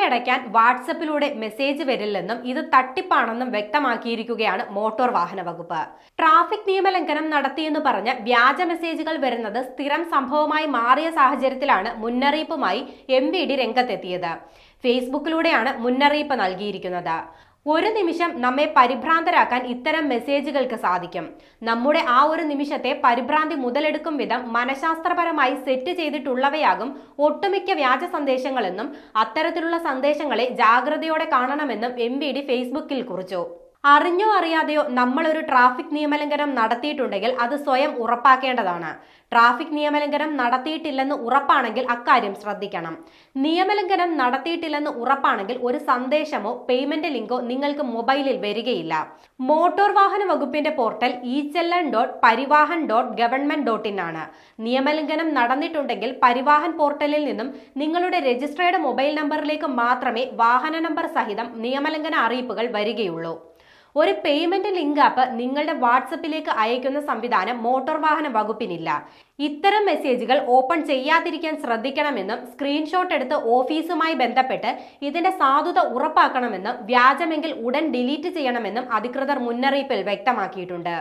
അടയ്ക്കാൻ വാട്സപ്പിലൂടെ മെസ്സേജ് വരില്ലെന്നും ഇത് തട്ടിപ്പാണെന്നും വ്യക്തമാക്കിയിരിക്കുകയാണ് മോട്ടോർ വാഹന വകുപ്പ്. ട്രാഫിക് നിയമലംഘനം നടത്തിയെന്ന് പറഞ്ഞ് വ്യാജ മെസ്സേജുകൾ വരുന്നത് സ്ഥിരം സംഭവമായി മാറിയ സാഹചര്യത്തിലാണ് മുന്നറിയിപ്പുമായി MVD രംഗത്തെത്തിയത്. ഫേസ്ബുക്കിലൂടെയാണ് മുന്നറിയിപ്പ് നൽകിയിരിക്കുന്നത്. ഒരു നിമിഷം നമ്മെ പരിഭ്രാന്തരാക്കാൻ ഇത്തരം മെസ്സേജുകൾക്ക് സാധിക്കും. നമ്മുടെ ആ ഒരു നിമിഷത്തെ പരിഭ്രാന്തി മുതലെടുക്കും വിധം മനഃശാസ്ത്രപരമായി സെറ്റ് ചെയ്തിട്ടുള്ളവയാകും ഒട്ടുമിക്ക വ്യാജ സന്ദേശങ്ങളെന്നും അത്തരത്തിലുള്ള സന്ദേശങ്ങളെ ജാഗ്രതയോടെ കാണണമെന്നും MVD ഫേസ്ബുക്കിൽ കുറിച്ചു. അറിഞ്ഞോ അറിയാതെയോ നമ്മൾ ഒരു ട്രാഫിക് നിയമലംഘനം നടത്തിയിട്ടുണ്ടെങ്കിൽ അത് സ്വയം ഉറപ്പാക്കേണ്ടതാണ്. ട്രാഫിക് നിയമലംഘനം നടത്തിയിട്ടില്ലെന്ന് ഉറപ്പാണെങ്കിൽ അക്കാര്യം ശ്രദ്ധിക്കണം. നിയമലംഘനം നടത്തിയിട്ടില്ലെന്ന് ഉറപ്പാണെങ്കിൽ ഒരു സന്ദേശമോ പേയ്മെന്റ് ലിങ്കോ നിങ്ങൾക്ക് മൊബൈലിൽ വരികയില്ല. മോട്ടോർ വാഹന വകുപ്പിന്റെ പോർട്ടൽ echallan.parivahan.government.in ആണ്. നിയമലംഘനം നടന്നിട്ടുണ്ടെങ്കിൽ പരിവാഹൻ പോർട്ടലിൽ നിന്നും നിങ്ങളുടെ രജിസ്ട്രേഡ് മൊബൈൽ നമ്പറിലേക്ക് മാത്രമേ വാഹന നമ്പർ സഹിതം നിയമലംഘന അറിയിപ്പുകൾ വരികയുള്ളൂ. ഒരു പേയ്മെന്റ് ലിങ്ക് ആപ്പ് നിങ്ങളുടെ വാട്സപ്പിലേക്ക് അയക്കുന്ന സംവിധാനം മോട്ടോർ വാഹന വകുപ്പിനില്ല. ഇത്തരം മെസ്സേജുകൾ ഓപ്പൺ ചെയ്യാതിരിക്കാൻ ശ്രദ്ധിക്കണമെന്നും സ്ക്രീൻഷോട്ട് എടുത്ത് ഓഫീസുമായി ബന്ധപ്പെട്ട് ഇതിന്റെ സാധുത ഉറപ്പാക്കണമെന്നും വ്യാജമെങ്കിൽ ഉടൻ ഡിലീറ്റ് ചെയ്യണമെന്നും അധികൃതർ മുന്നറിയിപ്പിൽ വ്യക്തമാക്കിയിട്ടുണ്ട്.